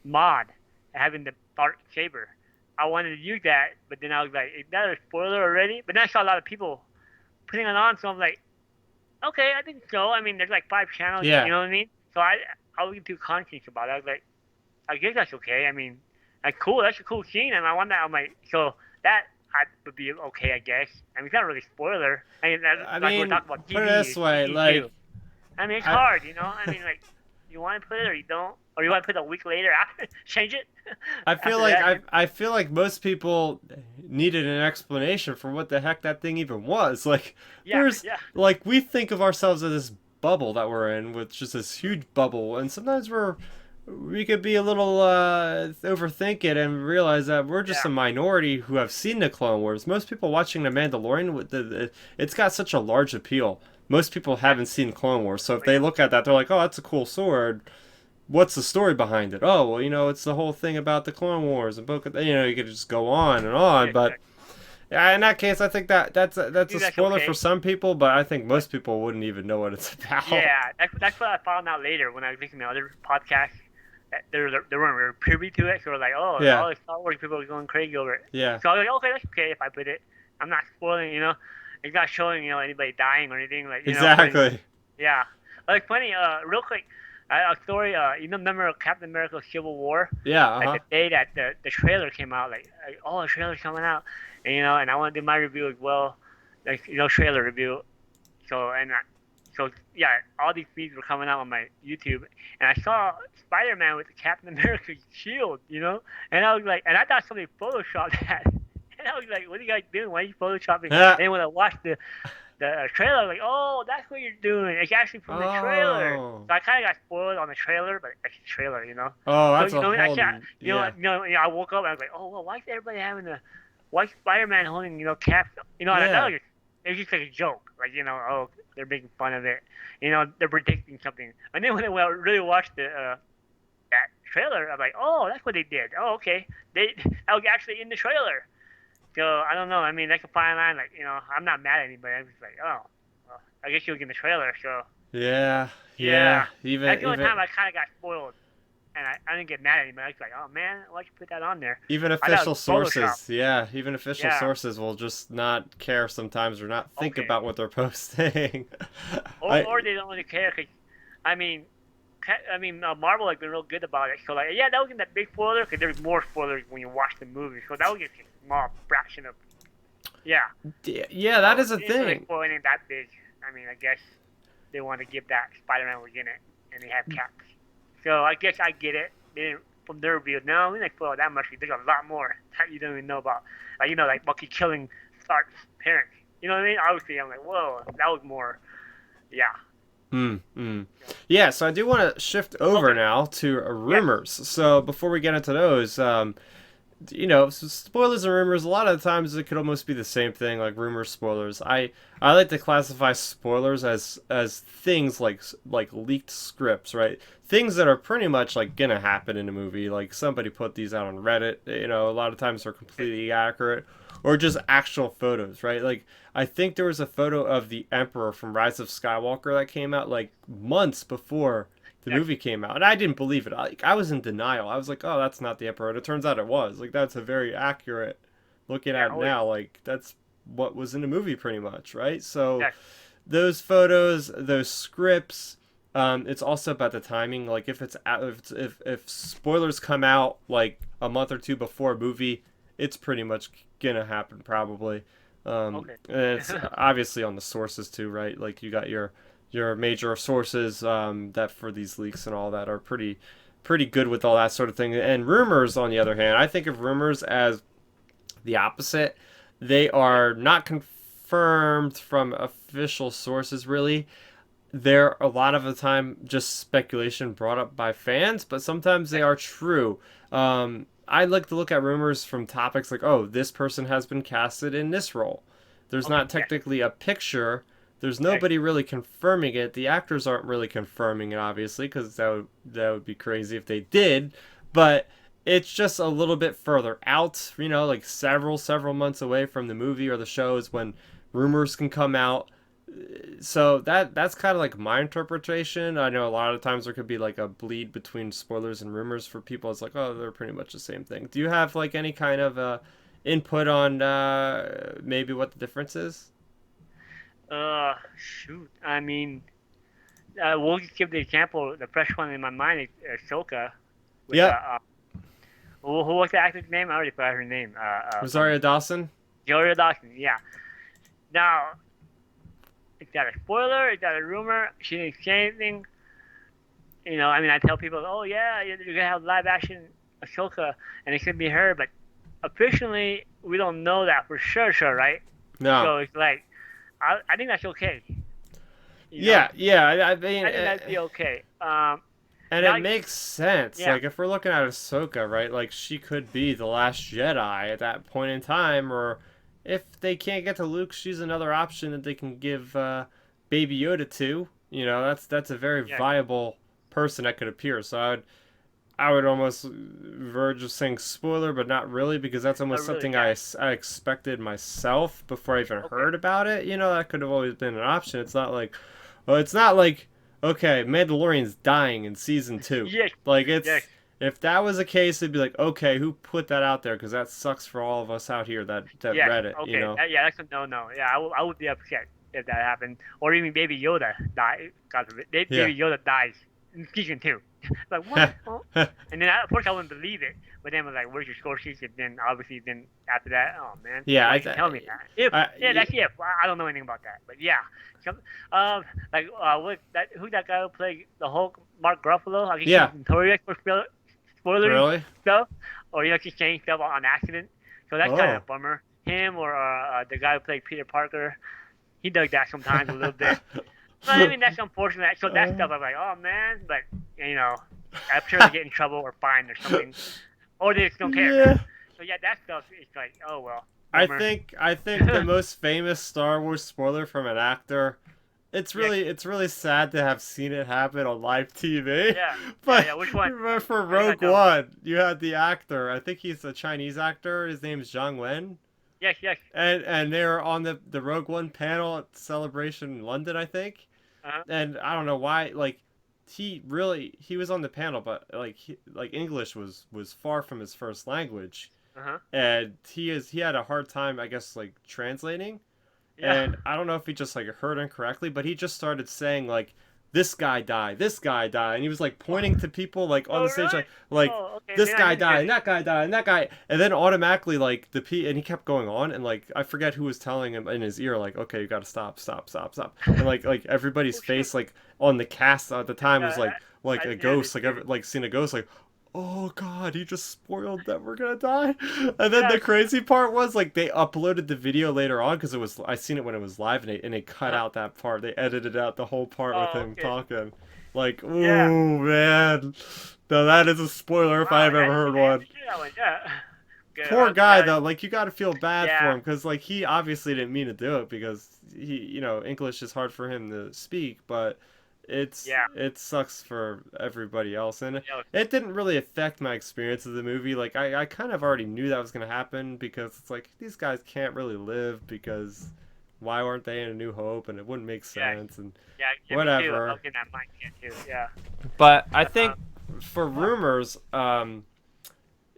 mod having the dark saber. I wanted to use that, but then I was like, is that a spoiler already? But then I saw a lot of people putting it on, so I'm like, okay, I think so. I mean, there's like 5 channels, Yeah. you know what I mean? So I wasn't too conscious about it. I was like, I guess that's okay. I mean, like cool, that's a cool scene, and I want that on my so that I would be okay, I guess. I mean, it's not really spoiler. I mean, that's I like we're mean, talking about put it TV, this way, TV like too. I mean, it's I hard, you know. I mean, like, you want to put it or you don't, or you want to put it a week later after change it I feel after like that. I feel like most people needed an explanation for what the heck that thing even was. Like Yeah, there's yeah, like we think of ourselves as this bubble that we're in with just this huge bubble and sometimes we could be a little overthink it and realize that we're just yeah, a minority who have seen the Clone Wars. Most people watching The Mandalorian with it's got such a large appeal. Most people yeah. haven't seen Clone Wars, so if Oh they yeah, look at that, they're like, "Oh, that's a cool sword." what's the story behind it? Oh, well, it's the whole thing about the Clone Wars and you could just go on and on. Yeah, But yeah, in that case, I think that's a think that's spoiler for okay. some people, but I think But most people wouldn't even know what it's about. yeah, that's what I found out later when I was listening to other podcasts. That they weren't really privy to it, so like, oh, Yeah, all the Star Wars people are going crazy over it. yeah, So I was like, okay, that's okay if I put it. I'm not spoiling, It's not showing, anybody dying or anything, like, but exactly. yeah. Like funny, real quick, a story. Remember Captain America: Civil War? Yeah, Like the uh-huh. day that the trailer came out, like oh, the trailer's coming out, and I want to do my review as well, like trailer review. So so yeah, all these feeds were coming out on my YouTube, and I saw Spider-Man with the Captain America shield, and I was like, and I thought somebody photoshopped that. And I was like, "What are you guys doing? Why are you photoshopping?" And Yeah. then when I watched the trailer, like, oh, that's what you're doing. It's actually from the trailer. Oh. So I kind of got spoiled on the trailer, but it's the trailer. Oh, So that's a I whole. can't, Yeah. I woke up and I was like, oh, well, why is everybody having why is Spider-Man holding, Cap? And I thought Yeah. it was just like a joke, like oh, they're making fun of it. They're predicting something. And then when I really watched that trailer, I'm like, oh, that's what they did. Oh, okay, that was actually in the trailer. So I don't know. I mean, that's a fine line. Like, I'm not mad at anybody. I'm just like, oh, well, I guess you look in the trailer. So Yeah. yeah, Yeah. Even that's the only even time I kind of got spoiled, and I didn't get mad at anybody. I was like, oh man, why'd you put that on there? even I thought it official was Photoshop. sources. Yeah. Even official Yeah. sources will just not care sometimes or not think Okay. about what they're posting. Or I. or they don't really care because, I mean, Marvel has been real good about it. So like, yeah, that wasn't that big spoiler because there's more spoilers when you watch the movie. So that was just a small fraction of. Yeah. Yeah, that So is a it didn't really thing. spoil anything that big. I mean, I guess they want to give that Spider-Man was in it, and they have caps. So I guess I get it. They didn't, from their review, no, we didn't spoil that much. There's a lot more that you don't even know about. Like like Bucky killing Stark's parents. You know what I mean? Obviously, I'm like, whoa, that was more. Yeah. Mm, mm. So, Yeah, so I do want to shift over okay. now to Yes. rumors. So before we get into those, spoilers and rumors. A lot of the times it could almost be the same thing, like rumors, spoilers. I like to classify spoilers as things like leaked scripts, right? Things that are pretty much like gonna happen in a movie. Like somebody put these out on Reddit. A lot of times they're Okay. completely accurate, or just actual photos, right? Like I think there was a photo of the Emperor from Rise of Skywalker that came out like months before the Yes. movie came out, and I didn't believe it. I was in denial. I was like, "Oh, that's not the Emperor." And it turns out it was. Like that's a very accurate. Looking Yeah. at it Oh yeah. now, like that's what was in the movie, pretty much, right? So Yes. those photos, those scripts. It's also about the timing. Like if spoilers come out like a month or two before a movie, it's pretty much gonna happen probably. Okay. And it's obviously on the sources too, right? Like you got your major sources that for these leaks and all that are pretty good with all that sort of thing. And rumors, on the other hand, I think of rumors as the opposite. They Okay. are not confirmed from official sources, really. They're a lot of the time just speculation brought up by fans, but sometimes they Yes. are true. I like to look at rumors from topics like, oh, this person has been casted in this role. There's Okay. not Yes. technically a picture. There's Yes. nobody really confirming it. The actors aren't really confirming it, obviously, because that would be crazy if they did. But it's just a little bit further out, like several months away from the movie or the shows when rumors can come out. So that's kind of like my interpretation. I know a lot of times there could be like a bleed between spoilers and rumors for people. It's like, oh, they're pretty much the same thing. Do you have like any kind of input on maybe what the difference is? Shoot. I mean, we'll just give the example. The fresh one in my mind is Ahsoka with Yep, who was the actor's name? I already forgot her name. From Rosario Dawson. Jory Dawson. Yeah. Now, is that a spoiler? Is that a rumor? She didn't say anything. I mean, I tell people, oh yeah, you're gonna have live action Ahsoka, and it could be her, but officially we don't know that for sure, right? No. So it's like, I think that's okay. You know, Yeah, yeah. I mean, I think that'd be okay. and it Now, makes sense. yeah, Like if we're looking at Ahsoka, right? Like she could be the last Jedi at that point in time, or if they can't get to Luke, she's another option that they can give Baby Yoda to. That's a very yeah, viable person that could appear. So I would almost verge of saying spoiler, but not really, because that's Oh, almost really? something Yeah. I expected myself before I even Okay. heard about it. That could have always been an option. It's not like, well, it's not like, okay, Mandalorian's dying in season two. Yes. Like, Yes. if that was the case, it'd be like, okay, who put that out there? Because that sucks for all of us out here that Yes. read it, you Okay. know? Yeah, that's a no. Yeah, I would be upset if that happened, or even Baby Yoda die. God forbid, Yeah. Baby Yoda dies in season 2. Like what? Oh. And then at first I wouldn't believe it, but then I was like, "Where's your sources?" And then obviously, then after that, oh man, Yeah, why didn't you tell me that? If yeah, I, that's if. I don't know anything about that, but yeah, some like what that who that guy who played the Hulk, Mark Ruffalo? I guess he's yeah, notorious for spoilery really? stuff, or just saying stuff on accident. So that's kind of Oh. a bummer. Him or the guy who played Peter Parker, he does that sometimes a little bit. But I mean that's unfortunate. So that Uh, stuff I'm like, oh man, but you know, I'm sure they get in trouble or fined or something, or they just don't care. yeah. So yeah, that stuff is like, oh well, I bummer. think I think the most famous Star Wars spoiler from an actor. Yeah, It's really sad to have seen it happen on live TV, yeah, but yeah. Which one? for I think I Rogue know. One, you had the actor. I think he's a Chinese actor. His name's Zhang Wen, Yes, yes. and they were on the Rogue One panel at Celebration in London, I think. Uh And I don't know why, like he was on the panel, but like English was far from his first language, huh. and he had a hard time, I guess, like translating. Yeah. And I don't know if he just like heard incorrectly, but he just started saying like, this guy died," and he was like Oh, pointing to people like on oh the stage, really? like Oh, okay. this Maybe I guy didn't hear died, and it. that guy died, and that guy, and then automatically like and he kept going on, and like I forget who was telling him in his ear like, okay, you got to stop, stop, stop, stop, and like everybody's Oh shit. face like on the cast at the time Yeah, was like I a didn't hear this ghost, like shit. like seeing a ghost, like, oh god, he just spoiled that we're gonna die. And then Yeah. the crazy part was like they uploaded the video later on because it was I seen it when it was live, and they cut Uh-huh. out that part. They edited out the whole part with Oh, him okay. talking. Like, Yeah. ooh man, no, that is a spoiler if I Wow. have Yeah, ever heard I one. haven't seen that one. Yeah. Good. Poor I'm guy glad. though, like you got to feel bad for Yeah. him because like he obviously didn't mean to do it because English is hard for him to speak, but Yeah. it sucks for everybody else, and Yeah. it didn't really affect my experience of the movie. Like I kind of already knew that was gonna happen because it's like these guys can't really live because why weren't they in A New Hope, and it wouldn't make Yeah. sense and Yeah. Yeah. Me too. I whatever. was in that mindset too. Yeah. But I Uh, think for huh. rumors,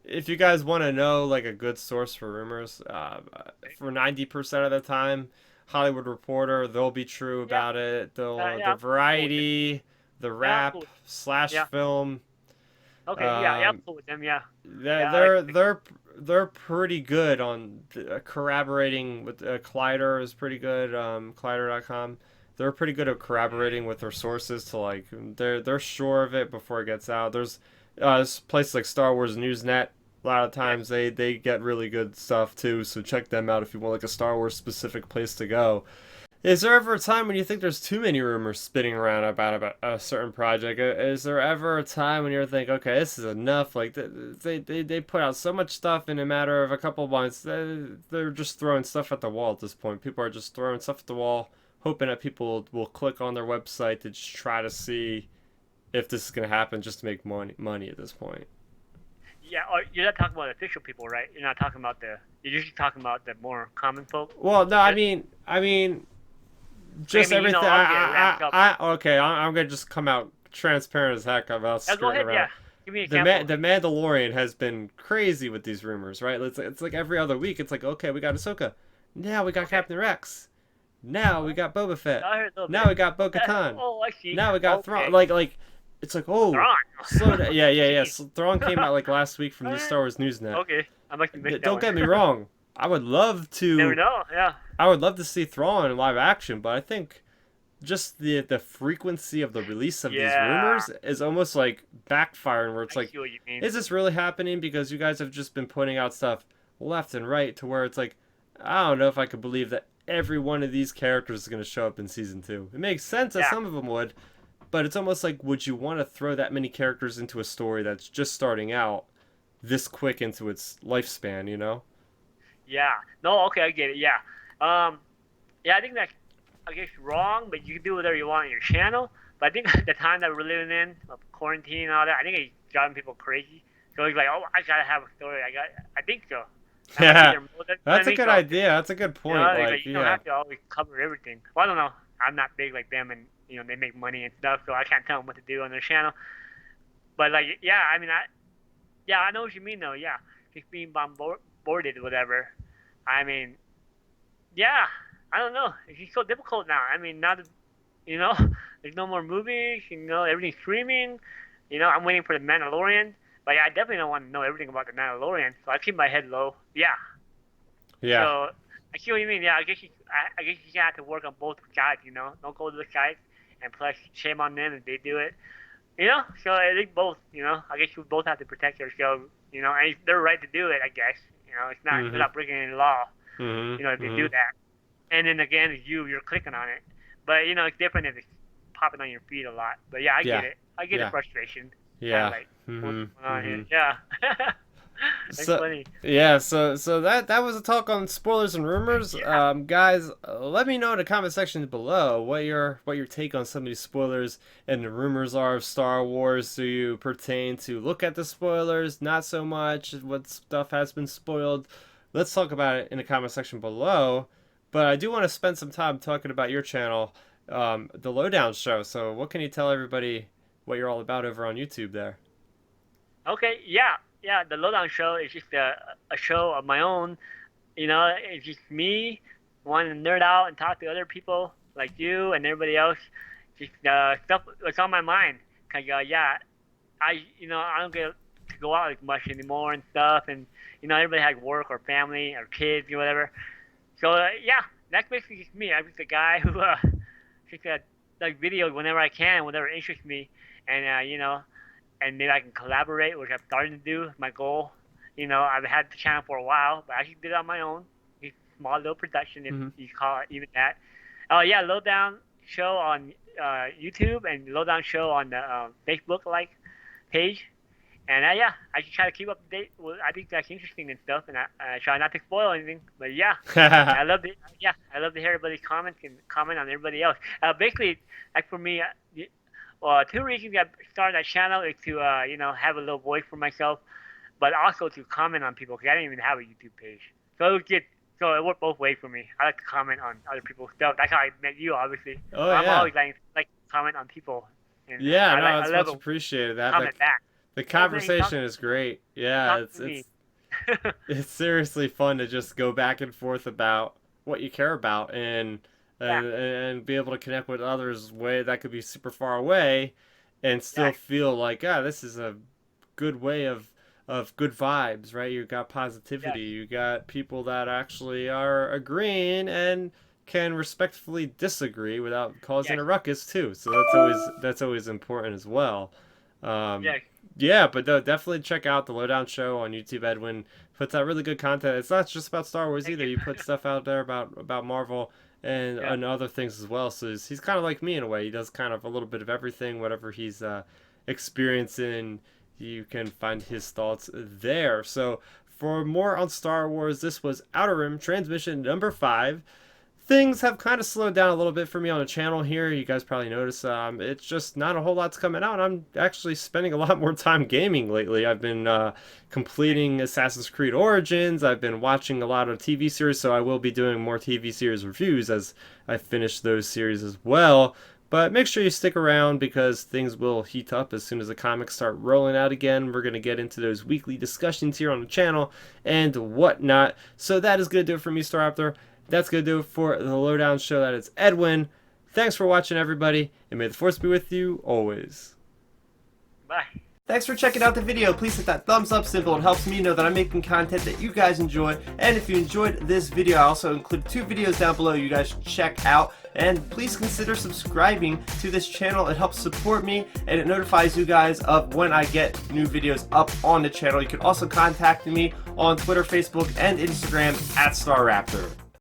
if you guys want to know like a good source for rumors, Okay. for 90% of the time, Hollywood Reporter, they'll be true Yeah. about it. They'll Yeah. the I'm cool with them. Variety, the Yeah. I'm cool Rap with them. slash Yeah. film, Okay. Yeah. Yeah. I'm um, cool with them. Yeah. they're Yeah. I like they're the. they're they're pretty good on corroborating with Collider is pretty good. Collider.com. They're pretty good at corroborating with their sources to like they're sure of it before it gets out. There's places like Star Wars Newsnet. A lot of Yeah. times they get really good stuff too, so check them out if you want like a Star Wars specific place to go. Is there ever a time when you think there's too many rumors spinning around about a certain project? Is there ever a time when you're thinking, okay, this is enough? Like they put out so much stuff in a matter of a couple of months. They're just throwing stuff at the wall at this point. People are just throwing stuff at the wall, hoping that people will click on their website to just try to see if this is gonna happen, just to make money at this point. Yeah. Or you're not talking about official people, right? You're not talking about the. You're usually talking about the more common folk. Well, no, Just, I mean, like, I just mean, everything. I'll get ramped up. Okay, I'm gonna just come out transparent as heck about Go skirting ahead. Yeah. around. Give me an example. The Mandalorian has been crazy with these rumors, right? It's like every other week. It's like, okay, we got Ahsoka, now we got Okay. Captain Rex, now we Oh, got Boba Fett, I heard a little now bit. we got Bo-Katan, Oh, I see. now we got Thrawn. Okay. It's like, oh, Thrawn. slow down. Yeah. Jeez. Thrawn came out like last week from New Alright. Star Wars Newsnet. Okay. I must have missed that Don't one. get me wrong. I would love Never to. know. Yeah. I would love to see Thrawn in live action, but I think just the frequency of the release of these Yeah. rumors is almost like backfiring, where it's I like, see what you mean. is this really happening? Because you guys have just been putting out stuff left and right to where it's like, I don't know if I could believe that every one of these characters is going to show up in season two. It makes sense that Yeah. some of them would, but it's almost like, would you want to throw that many characters into a story that's just starting out this quick into its lifespan, you know? Yeah. No. Okay. I get it. Yeah. Yeah. I think that's, I guess, wrong, but you can do whatever you want on your channel. But I think the time that we're living in, of quarantine and all that, I think it's driving people crazy. So it's like, oh, I gotta have a story. I think so. That might be Yeah, their motive. You know what I that's a mean? good So idea. That's a good you know, point. Like, like you don't yeah. have to always cover everything. Well, I don't know. I'm not big like them, and they make money and stuff, so I can't tell them what to do on their channel. But like, yeah, I mean, I know what you mean though. Yeah, just being bombarded or whatever. I mean, yeah, I don't know. It's just so difficult now. I mean, now that you know, there's no more movies. Everything's streaming. I'm waiting for the Mandalorian, but I definitely don't want to know everything about the Mandalorian, so I keep my head low. Yeah. Yeah. So I see what you mean. Yeah, I guess you have to work on both sides. Don't go to the sides, and plus shame on them if they do it. So I think both. I guess you both have to protect yourselves. And it's their right to do it. I guess. It's not Mhm. without breaking any law. Mhm. If they do Mhm. that, and then again, it's you're clicking on it. But it's different if it's popping on your feed a lot. But yeah, I get Yeah. it. I get the Yeah. frustration. Kind of Yeah. like what's Mhm. going on here? Mhm. Yeah. That's So funny. yeah, so that was a talk on spoilers and rumors. Yeah. Guys, let me know in the comment section below what your take on some of these spoilers and the rumors are of Star Wars. Do you pertain to look at the spoilers? Not so much. What stuff has been spoiled? Let's talk about it in the comment section below. But I do want to spend some time talking about your channel, the Lowdown Show. So what can you tell everybody what you're all about over on YouTube there? Okay. Yeah. Yeah. The Lowdown Show is just a show of my own. It's just me wanting to nerd out and talk to other people like you and everybody else. Just stuff that's on my mind. Cause yeah, I don't get to go out like much anymore and stuff, and everybody has work or family or kids or whatever. So yeah, that's basically just me. I'm just a guy who just like videos whenever I can, whenever it interests me, and and maybe I can collaborate, which I'm starting to do. My goal. I've had the channel for a while, but I actually did it on my own. It's a small little production, if Mm-hmm. you call it even that. Oh yeah, Lowdown Show on YouTube and Lowdown Show on the Facebook like page. And yeah, I just try to keep up to date. Well, I think that's interesting and stuff, and I try not to spoil anything. But yeah, I love it. Yeah, I love to hear everybody's comments and comment on everybody else. Basically, like for me, two reasons I started that channel is to have a little voice for myself, but also to comment on people because I didn't even have a YouTube page. So it was good. So it worked both ways for me. I like to comment on other people's stuff. That's how I met you, obviously. Oh But I'm yeah. always like to comment on people, and Yeah, no, I it's love much to appreciated. That comment back. the Hey man, conversation is great. Yeah, talk it's to me. it's it's seriously fun to just go back and forth about what you care about Yeah, and be able to connect with others way that could be super far away and yeah, still feel like, this is a good way of good vibes, right? You got yeah, positivity, you got people that actually are agreeing and can respectfully disagree without causing yes, a ruckus too. So that's always important as well. Um, yes, yeah, but no, definitely check out the Lowdown Show on YouTube. Edwin puts out really good content. It's not just about Star Wars thank either. you. You put stuff out there about Marvel Yeah, and other things as well. So he's kind of like me in a way. He does kind of a little bit of everything, whatever he's experiencing. You can find his thoughts there. So for more on Star Wars, this was Outer Rim Transmission number 5. Things have kind of slowed down a little bit for me on the channel here. You guys probably noticed. It's just not a whole lot's coming out. I'm actually spending a lot more time gaming lately. I've been nice. completing Assassin's Creed Origins. I've been watching a lot of TV series, so I will be doing more TV series reviews as I finish those series as well. But make sure you stick around because things will heat up as soon as the comics start rolling out again. We're going to get into those weekly discussions here on the channel and whatnot. So that is going to do it for me, Starrapter. That's going to do it for the Lowdown Show. That is Edwin. Thanks for watching, everybody, and may the force be with you always. Bye. Thanks for checking out the video. Please hit that thumbs up symbol. It helps me know that I'm making content that you guys enjoy. And if you enjoyed this video, I also include 2 videos down below you guys should check out. And please consider subscribing to this channel. It helps support me and it notifies you guys of when I get new videos up on the channel. You can also contact me on Twitter, Facebook, and Instagram at Starrapter.